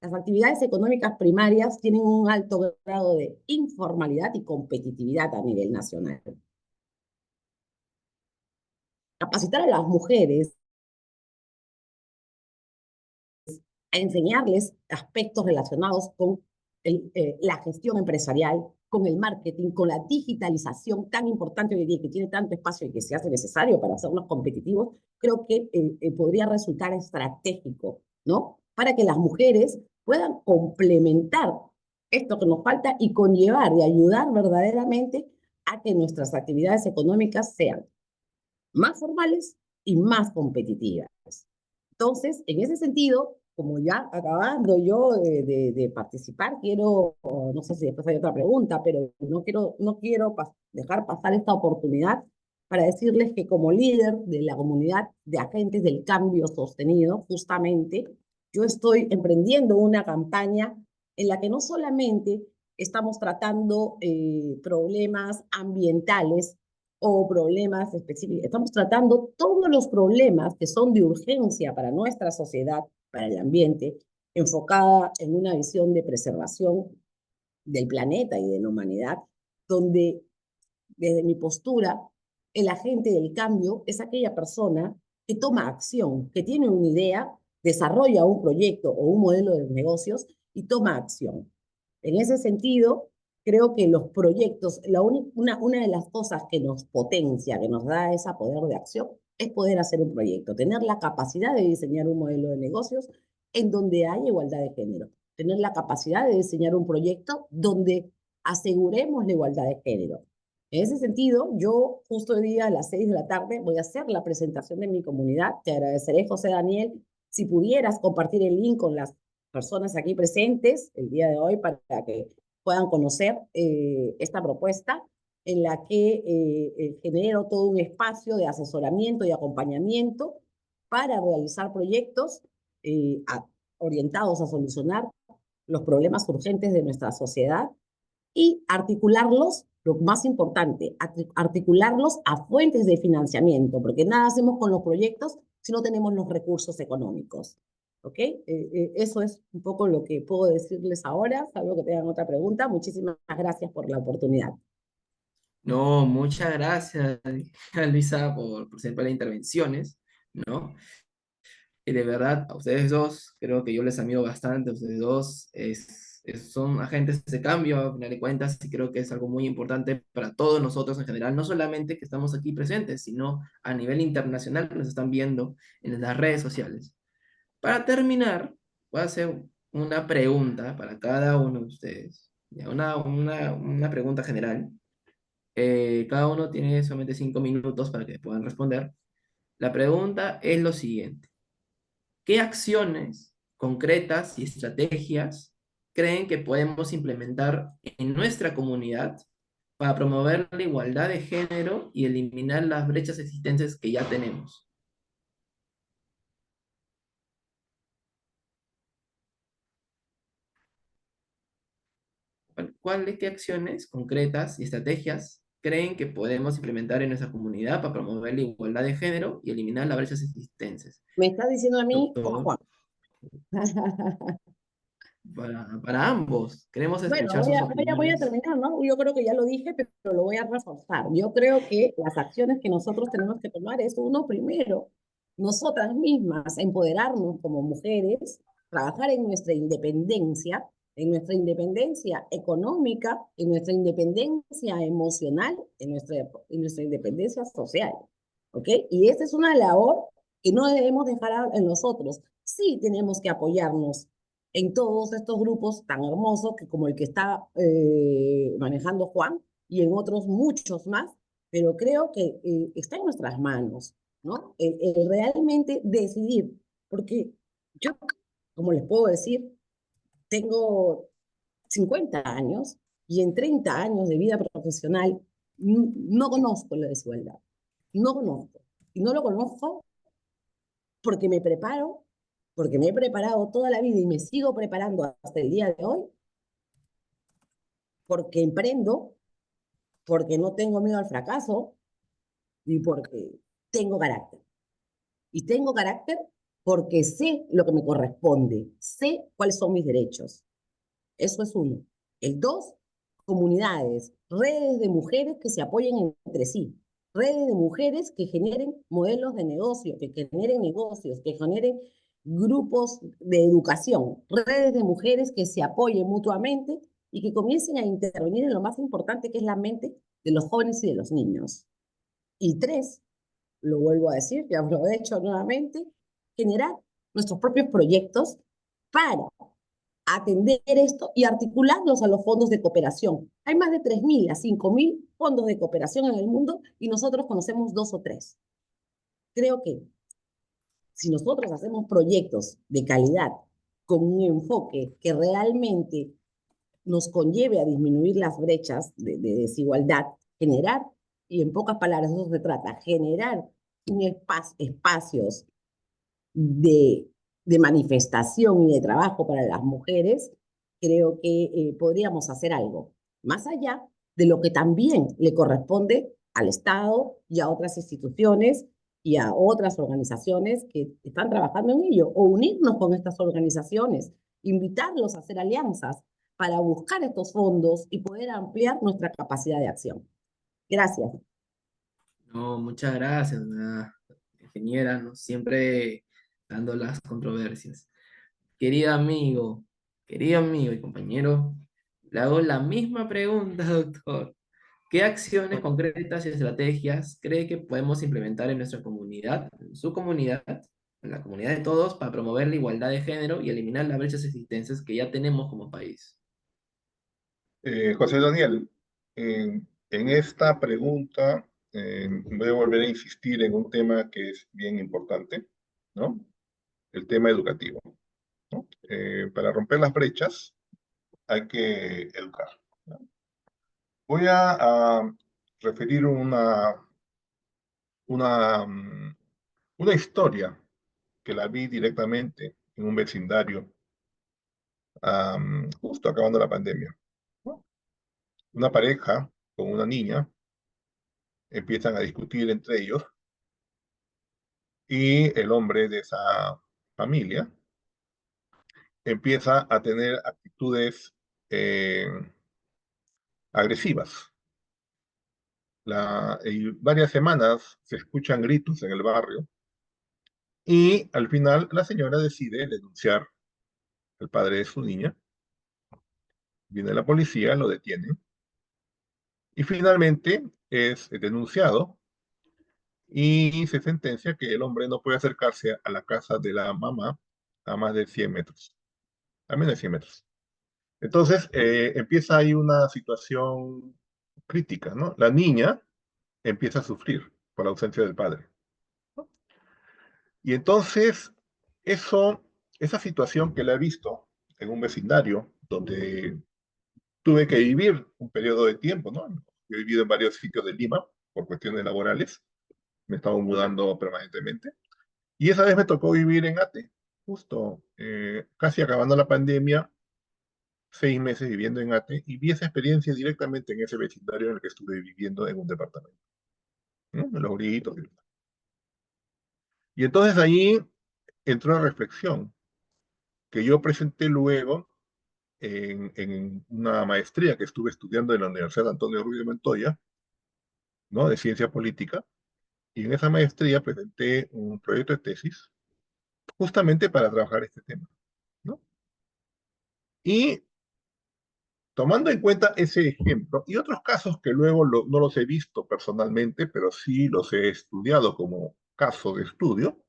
Speaker 3: Las actividades económicas primarias tienen un alto grado de informalidad y competitividad a nivel nacional. Capacitar a las mujeres, a enseñarles aspectos relacionados con la gestión empresarial, con el marketing, con la digitalización tan importante hoy día, que tiene tanto espacio y que se hace necesario para hacernos competitivos, creo que podría resultar estratégico, ¿no? Para que las mujeres puedan complementar esto que nos falta y conllevar y ayudar verdaderamente a que nuestras actividades económicas sean más formales y más competitivas. Entonces, en ese sentido, como ya acabando yo de participar, quiero, no sé si después hay otra pregunta, pero no quiero dejar pasar esta oportunidad para decirles que como líder de la comunidad de agentes del cambio sostenido, justamente, yo estoy emprendiendo una campaña en la que no solamente estamos tratando problemas ambientales o problemas específicos. Estamos tratando todos los problemas que son de urgencia para nuestra sociedad, para el ambiente, enfocada en una visión de preservación del planeta y de la humanidad, donde desde mi postura, el agente del cambio es aquella persona que toma acción, que tiene una idea, desarrolla un proyecto o un modelo de negocios y toma acción. En ese sentido, creo que los proyectos, una de las cosas que nos potencia, que nos da ese poder de acción, es poder hacer un proyecto, tener la capacidad de diseñar un modelo de negocios en donde hay igualdad de género, tener la capacidad de diseñar un proyecto donde aseguremos la igualdad de género. En ese sentido, yo justo hoy día a las 6 de la tarde voy a hacer la presentación de mi comunidad. Te agradeceré, José Daniel, si pudieras compartir el link con las personas aquí presentes el día de hoy para que puedan conocer esta propuesta en la que genero todo un espacio de asesoramiento y acompañamiento para realizar proyectos orientados a solucionar los problemas urgentes de nuestra sociedad y articularlos, lo más importante, articularlos a fuentes de financiamiento, porque nada hacemos con los proyectos si no tenemos los recursos económicos. ¿Ok? Eso es un poco lo que puedo decirles ahora, salvo que tengan otra pregunta. Muchísimas gracias por la oportunidad.
Speaker 1: No, muchas gracias, Luisa, por siempre las intervenciones, ¿no? Y de verdad, a ustedes dos, creo que yo les admiro bastante, a ustedes dos son agentes de cambio, a final de cuentas, y creo que es algo muy importante para todos nosotros en general, no solamente que estamos aquí presentes, sino a nivel internacional que nos están viendo en las redes sociales. Para terminar, voy a hacer una pregunta para cada uno de ustedes, ya, una pregunta general. Cada uno tiene solamente 5 minutos para que puedan responder. La pregunta es lo siguiente. ¿Qué acciones concretas y estrategias creen que podemos implementar en nuestra comunidad para promover la igualdad de género y eliminar las brechas existentes que ya tenemos? ¿Qué acciones concretas y estrategias creen que podemos implementar en nuestra comunidad para promover la igualdad de género y eliminar las brechas existentes?
Speaker 3: ¿Me estás diciendo a mí o a
Speaker 1: Doctor,
Speaker 3: Juan?
Speaker 1: para ambos, queremos
Speaker 3: Bueno,
Speaker 1: escuchar sus
Speaker 3: voy a
Speaker 1: opiniones.
Speaker 3: terminar, ¿no? Yo creo que ya lo dije, pero lo voy a reforzar. Yo creo que las acciones que nosotros tenemos que tomar es, uno, primero, nosotras mismas, empoderarnos como mujeres, trabajar en nuestra independencia económica, en nuestra independencia emocional, en nuestra independencia social, ¿ok? Y esta es una labor que no debemos dejar en nosotros. Sí tenemos que apoyarnos en todos estos grupos tan hermosos que como el que está manejando Juan y en otros muchos más, pero creo que está en nuestras manos, ¿no? Realmente decidir, porque yo, como les puedo decir, tengo 50 años Y en 30 años de vida profesional no conozco la desigualdad, no conozco. Y no lo conozco porque me preparo, porque me he preparado toda la vida y me sigo preparando hasta el día de hoy, porque emprendo, porque no tengo miedo al fracaso y porque tengo carácter. Y tengo carácter porque sé lo que me corresponde, sé cuáles son mis derechos. Eso es uno. El dos, comunidades, redes de mujeres que se apoyen entre sí, redes de mujeres que generen modelos de negocio, que generen negocios, que generen grupos de educación, redes de mujeres que se apoyen mutuamente y que comiencen a intervenir en lo más importante que es la mente de los jóvenes y de los niños. Y tres, lo vuelvo a decir y aprovecho nuevamente, generar nuestros propios proyectos para atender esto y articularlos a los fondos de cooperación. Hay más de 3.000 a 5.000 fondos de cooperación en el mundo y nosotros conocemos 2 o 3. Creo que si nosotros hacemos proyectos de calidad con un enfoque que realmente nos conlleve a disminuir las brechas de desigualdad, generar, y en pocas palabras eso se trata, generar un espacios de, de manifestación y de trabajo para las mujeres, creo que podríamos hacer algo, más allá de lo que también le corresponde al Estado y a otras instituciones y a otras organizaciones que están trabajando en ello, o unirnos con estas organizaciones, invitarlos a hacer alianzas para buscar estos fondos y poder ampliar nuestra capacidad de acción. Gracias.
Speaker 1: No, muchas gracias, ingeniera, ¿no? Siempre dando las controversias. Querido amigo, querido amigo y compañero, le hago la misma pregunta, doctor. ¿Qué acciones concretas y estrategias cree que podemos implementar en nuestra comunidad, en su comunidad, en la comunidad de todos, para promover la igualdad de género y eliminar las brechas existencias que ya tenemos como país?
Speaker 2: José Daniel, en esta pregunta voy a volver a insistir en un tema que es bien importante, ¿no? El tema educativo, ¿no? Para romper las brechas hay que educar, ¿no? Voy a referir una, mm, una historia que la vi directamente en un vecindario justo acabando la pandemia, ¿no? Una pareja con una niña empiezan a discutir entre ellos y el hombre de esa familia empieza a tener actitudes eh, agresivas. Y varias semanas se escuchan gritos en el barrio y al final la señora decide denunciar al padre de su niña. Viene la policía, lo detiene y finalmente es denunciado y se sentencia que el hombre no puede acercarse a la casa de la mamá a más de 100 metros, a menos de 100 metros. Entonces empieza ahí una situación crítica, ¿no? La niña empieza a sufrir por la ausencia del padre. Y entonces eso, esa situación que la he visto en un vecindario donde tuve que vivir un periodo de tiempo, ¿no? He vivido en varios sitios de Lima por cuestiones laborales, me he estado mudando permanentemente. Y esa vez me tocó vivir en Ate, justo casi acabando la pandemia, 6 meses viviendo en Ate, y vi esa experiencia directamente en ese vecindario en el que estuve viviendo en un departamento, ¿no? En los gritos. Y entonces ahí entró una reflexión que yo presenté luego en una maestría que estuve estudiando en la Universidad de Antonio Rubio de Montoya, ¿no? De ciencia política, y en esa maestría presenté un proyecto de tesis justamente para trabajar este tema, ¿no? Y tomando en cuenta ese ejemplo y otros casos que luego no los he visto personalmente, pero sí los he estudiado como caso de estudio,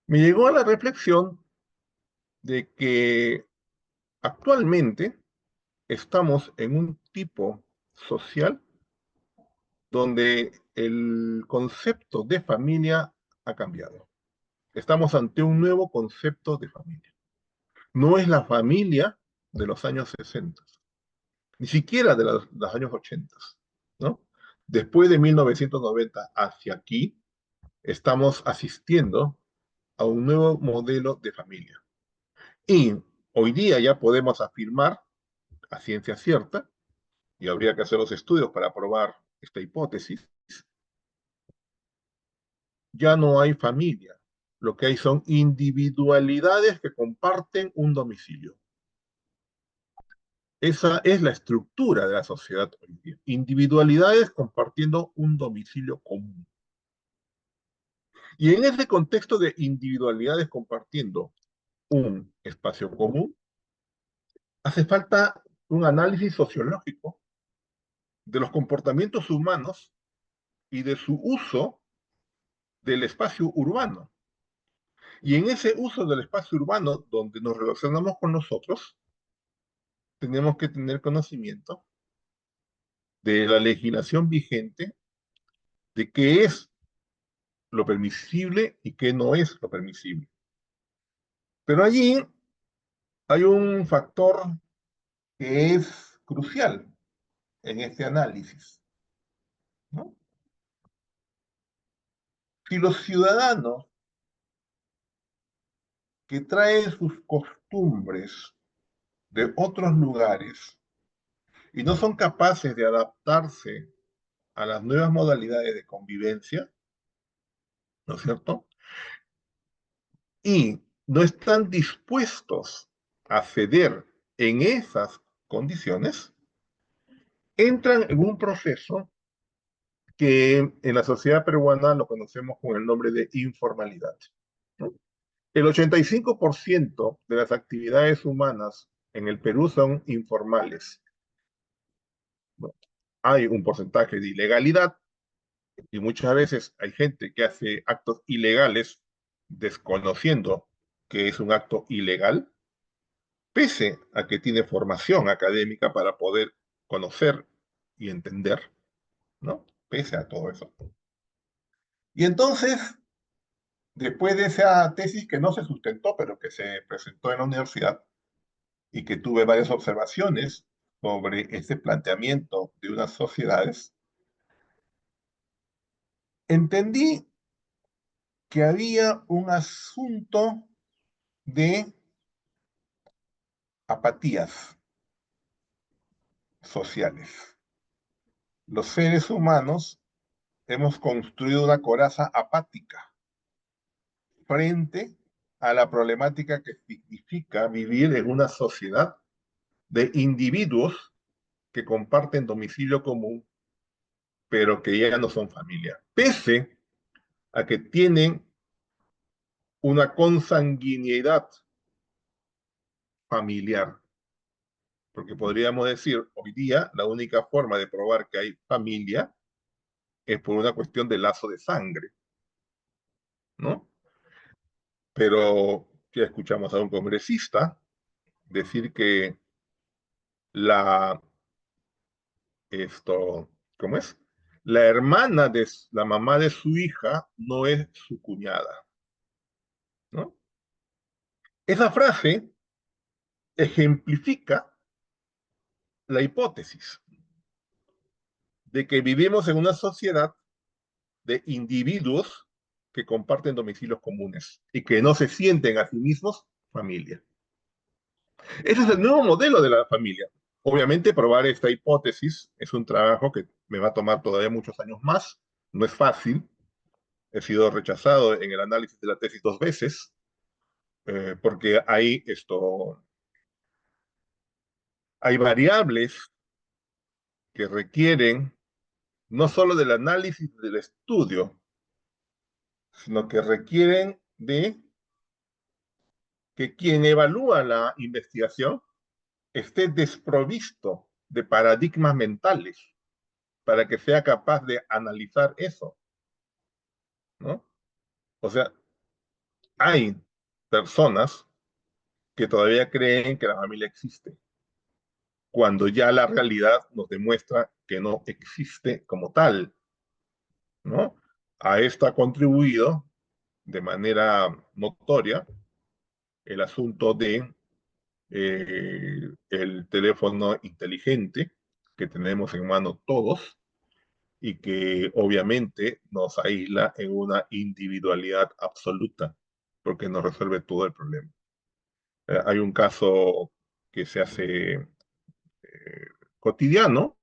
Speaker 2: me llegó a la reflexión de que actualmente estamos en un tipo social donde el concepto de familia ha cambiado. Estamos ante un nuevo concepto de familia. No es la familia de los años 60. ni siquiera de los años 80, ¿no? Después de 1990 hacia aquí, estamos asistiendo a un nuevo modelo de familia. Y hoy día ya podemos afirmar a ciencia cierta, y habría que hacer los estudios para probar esta hipótesis, ya no hay familia. Lo que hay son individualidades que comparten un domicilio. Esa es la estructura de la sociedad hoy día. Individualidades compartiendo un domicilio común. Y en ese contexto de individualidades compartiendo un espacio común, hace falta un análisis sociológico de los comportamientos humanos y de su uso del espacio urbano. Y en ese uso del espacio urbano, donde nos relacionamos con nosotros, tenemos que tener conocimiento de la legislación vigente, de qué es lo permisible y qué no es lo permisible. Pero allí hay un factor que es crucial en este análisis, ¿no? Si los ciudadanos que traen sus costumbres de otros lugares y no son capaces de adaptarse a las nuevas modalidades de convivencia, ¿no es cierto? Y no están dispuestos a ceder en esas condiciones, entran en un proceso que en la sociedad peruana lo conocemos con el nombre de informalidad, ¿no? El 85% de las actividades humanas en el Perú son informales. ¿No? Hay un porcentaje de ilegalidad y muchas veces hay gente que hace actos ilegales desconociendo que es un acto ilegal, pese a que tiene formación académica para poder conocer y entender, ¿no? Pese a todo eso. Y entonces, después de esa tesis que no se sustentó, pero que se presentó en la universidad y que tuve varias observaciones sobre ese planteamiento de unas sociedades, entendí que había un asunto de apatías sociales. Los seres humanos hemos construido una coraza apática frente a la problemática que significa vivir en una sociedad de individuos que comparten domicilio común, pero que ya no son familia, pese a que tienen una consanguinidad familiar. Porque podríamos decir, hoy día la única forma de probar que hay familia es por una cuestión de lazo de sangre, ¿no? Pero ya escuchamos a un congresista decir que la, esto, ¿cómo es? La hermana de la mamá de su hija no es su cuñada, ¿no? Esa frase ejemplifica la hipótesis de que vivimos en una sociedad de individuos que comparten domicilios comunes y que no se sienten a sí mismos familia. Ese es el nuevo modelo de la familia. Obviamente, probar esta hipótesis es un trabajo que me va a tomar todavía muchos años más. No es fácil. He sido rechazado en el análisis de la tesis 2 veces, porque hay variables que requieren no solo del análisis del estudio, sino que requieren de que quien evalúa la investigación esté desprovisto de paradigmas mentales para que sea capaz de analizar eso, ¿no? O sea, hay personas que todavía creen que la familia existe, cuando ya la realidad nos demuestra que no existe como tal, ¿no? A esto ha contribuido de manera notoria el asunto de el teléfono inteligente que tenemos en mano todos y que obviamente nos aísla en una individualidad absoluta porque no resuelve todo el problema. Hay un caso que se hace cotidiano,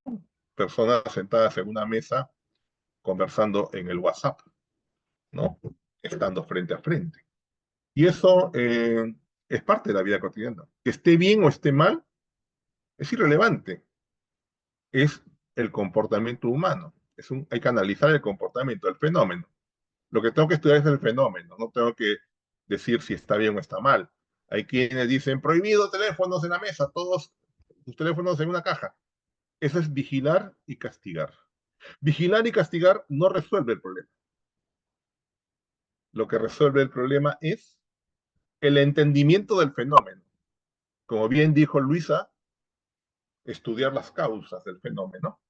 Speaker 2: personas sentadas en una mesa conversando en el WhatsApp, ¿no? Estando frente a frente. Y eso es parte de la vida cotidiana. Que esté bien o esté mal, es irrelevante. Es el comportamiento humano. Hay que analizar el comportamiento, el fenómeno. Lo que tengo que estudiar es el fenómeno, no tengo que decir si está bien o está mal. Hay quienes dicen, prohibido teléfonos en la mesa, todos sus teléfonos en una caja. Eso es vigilar y castigar. Vigilar y castigar no resuelve el problema. Lo que resuelve el problema es el entendimiento del fenómeno. Como bien dijo Luisa, estudiar las causas del fenómeno,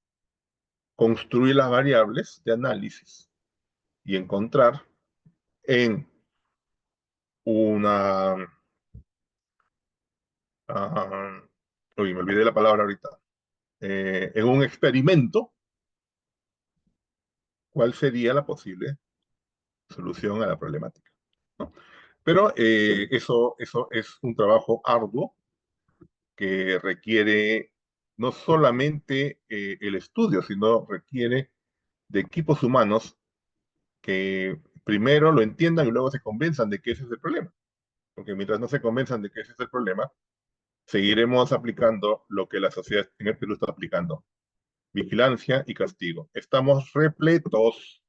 Speaker 2: construir las variables de análisis y encontrar en una... uy, me olvidé la palabra ahorita. En un experimento, cuál sería la posible solución a la problemática, ¿no? Pero eso es un trabajo arduo que requiere no solamente el estudio, sino requiere de equipos humanos que primero lo entiendan y luego se convenzan de que ese es el problema. Porque mientras no se convenzan de que ese es el problema, seguiremos aplicando lo que la sociedad en el Perú está aplicando: vigilancia y castigo. Estamos repletos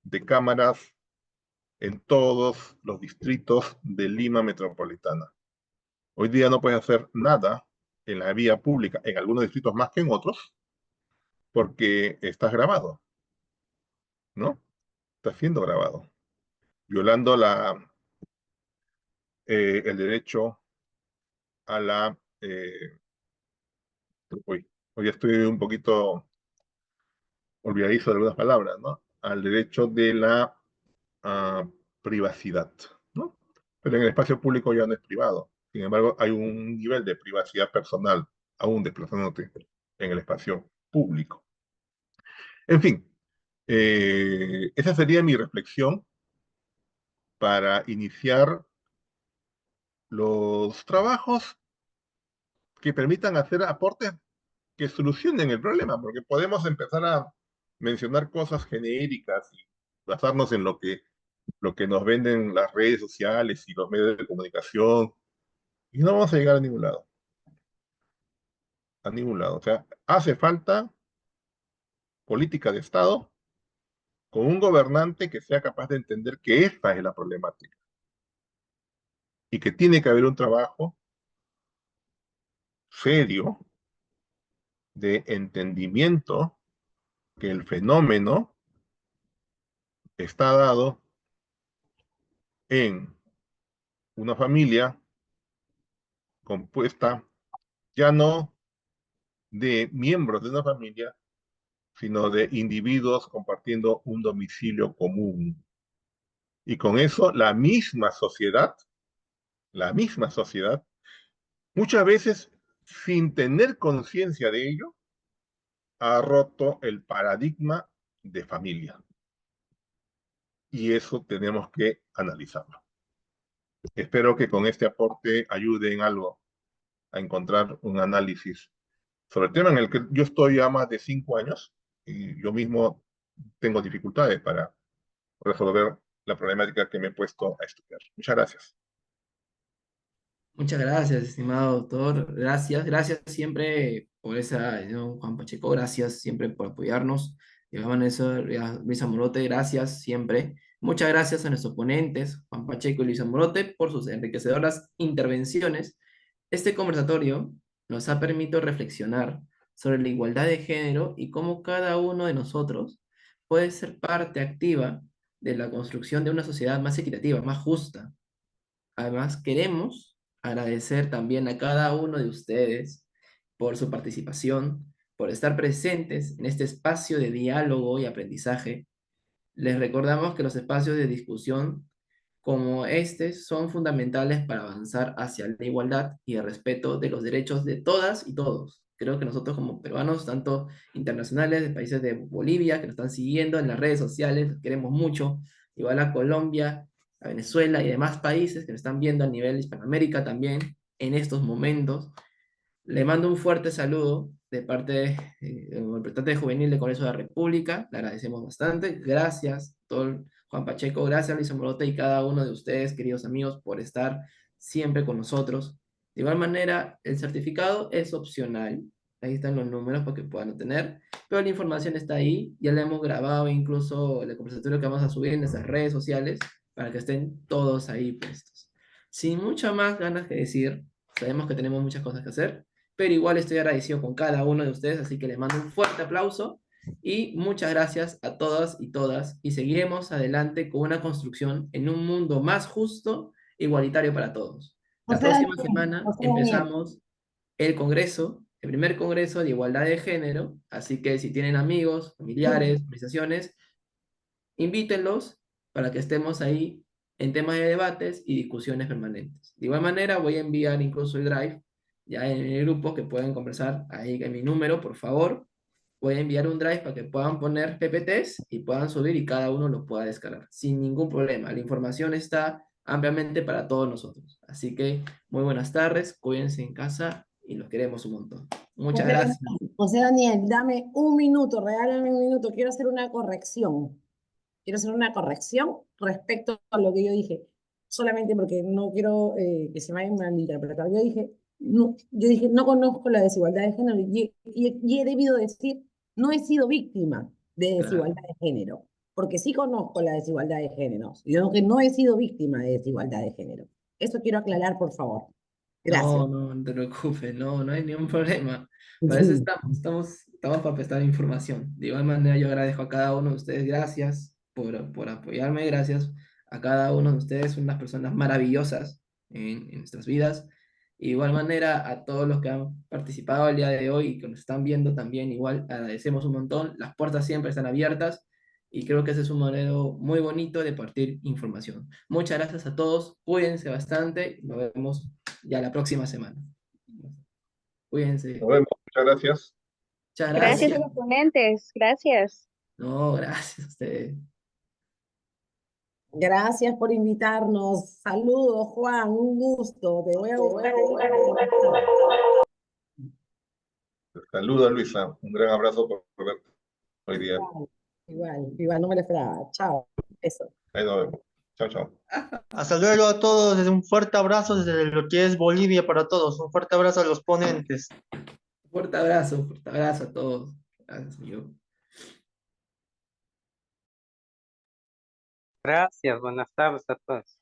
Speaker 2: de cámaras en todos los distritos de Lima metropolitana. Hoy día no puedes hacer nada en la vía pública, en algunos distritos más que en otros, porque estás grabado, ¿no? Estás siendo grabado, violando el derecho a la... hoy, hoy estoy un poquito olvidadizo de algunas palabras, ¿no? Al derecho de la privacidad, ¿no? Pero en el espacio público ya no es privado. Sin embargo, hay un nivel de privacidad personal, aún desplazándote en el espacio público. En fin, esa sería mi reflexión para iniciar los trabajos que permitan hacer aportes que solucionen el problema, porque podemos empezar a mencionar cosas genéricas y basarnos en lo que nos venden las redes sociales y los medios de comunicación, y no vamos a llegar a ningún lado, a ningún lado. O sea, hace falta política de Estado con un gobernante que sea capaz de entender que esta es la problemática y que tiene que haber un trabajo serio de entendimiento que el fenómeno está dado en una familia compuesta ya no de miembros de una familia, sino de individuos compartiendo un domicilio común. Y con eso la misma sociedad, muchas veces sin tener conciencia de ello, ha roto el paradigma de familia. Y eso tenemos que analizarlo. Espero que con este aporte ayude en algo a encontrar un análisis sobre el tema en el que yo estoy ya más de 5 años y yo mismo tengo dificultades para resolver la problemática que me he puesto a estudiar. Muchas gracias.
Speaker 1: Muchas gracias, estimado doctor. Gracias, gracias siempre por esa, ¿no? Juan Pacheco, gracias siempre por apoyarnos. Y a Vanessa, a Luisa Morote, gracias siempre. Muchas gracias a nuestros ponentes, Juan Pacheco y Luisa Morote, por sus enriquecedoras intervenciones. Este conversatorio nos ha permitido reflexionar sobre la igualdad de género y cómo cada uno de nosotros puede ser parte activa de la construcción de una sociedad más equitativa, más justa. Además, queremos agradecer también a cada uno de ustedes por su participación, por estar presentes en este espacio de diálogo y aprendizaje. Les recordamos que los espacios de discusión como este son fundamentales para avanzar hacia la igualdad y el respeto de los derechos de todas y todos. Creo que nosotros como peruanos, tanto internacionales, de países de Bolivia, que nos están siguiendo en las redes sociales, los queremos mucho, igual a Colombia, a Venezuela y demás países que nos están viendo a nivel Hispanoamérica también en estos momentos. Le mando un fuerte saludo de parte del representante juvenil del Congreso de la República. Le agradecemos bastante. Gracias, Juan Pacheco, gracias, Luis Morote y cada uno de ustedes, queridos amigos, por estar siempre con nosotros. De igual manera, el certificado es opcional. Ahí están los números para que puedan obtener, pero la información está ahí. Ya la hemos grabado incluso el conversatorio que vamos a subir en nuestras redes sociales para que estén todos ahí puestos. Sin muchas más ganas que decir, sabemos que tenemos muchas cosas que hacer, pero igual estoy agradecido con cada uno de ustedes, así que les mando un fuerte aplauso y muchas gracias a todas y todas, y seguiremos adelante con una construcción en un mundo más justo, igualitario para todos. La
Speaker 3: José
Speaker 1: próxima
Speaker 3: Daniel,
Speaker 1: semana
Speaker 3: José Daniel.
Speaker 1: empezamos el Congreso, el primer Congreso de Igualdad de Género, así que si tienen amigos, familiares, organizaciones, invítenlos para que estemos ahí en temas de debates y discusiones permanentes. De igual manera, voy a enviar incluso el Drive ya en el grupo que pueden conversar ahí en mi número, por favor. Voy a enviar un Drive para que puedan poner PPTs y puedan subir y cada uno lo pueda descargar sin ningún problema. La información está ampliamente para todos nosotros. Así que muy buenas tardes, cuídense en casa y los queremos un montón. Muchas
Speaker 3: José
Speaker 1: gracias.
Speaker 3: Daniel, José Daniel, dame un minuto, regálame un minuto, quiero hacer una corrección. Quiero hacer una corrección respecto a lo que yo dije, solamente porque no quiero que se me vaya a malinterpretar. Yo dije, no conozco la desigualdad de género y he debido decir, no he sido víctima de
Speaker 1: Claro.
Speaker 3: desigualdad de género, porque sí conozco la desigualdad de género. Yo que no he sido víctima de desigualdad de género. Eso quiero aclarar, por favor. Gracias.
Speaker 1: No, no, no te preocupes, no, no hay ningún problema. Para eso estamos para prestar información. De igual manera, yo agradezco a cada uno de ustedes, gracias por apoyarme, gracias a cada uno de ustedes, son unas personas maravillosas en nuestras vidas. De igual manera, a todos los que han participado el día de hoy y que nos están viendo también, igual agradecemos un montón. Las puertas siempre están abiertas y creo que ese es un modelo muy bonito de partir información. Muchas gracias a todos, cuídense bastante, nos vemos ya la próxima semana.
Speaker 2: Nos
Speaker 1: Cuídense.
Speaker 2: vemos, muchas gracias.
Speaker 1: Muchas
Speaker 4: Gracias a
Speaker 1: gracias.
Speaker 4: los ponentes, gracias.
Speaker 1: No, gracias a ustedes.
Speaker 3: Gracias por invitarnos. Saludos, Juan, un gusto. Te voy a buscar ahí para conversar.
Speaker 2: Saludos, Luisa. Un gran abrazo por verte hoy día.
Speaker 3: Igual, no me lo esperaba. Chao. Eso.
Speaker 2: Ahí nos vemos. Chao, chao.
Speaker 5: Hasta luego a todos, un fuerte abrazo desde lo que es Bolivia para todos, un fuerte abrazo a los ponentes.
Speaker 1: Un fuerte abrazo a todos. Gracias, amigo.
Speaker 6: Gracias, buenas tardes a todos.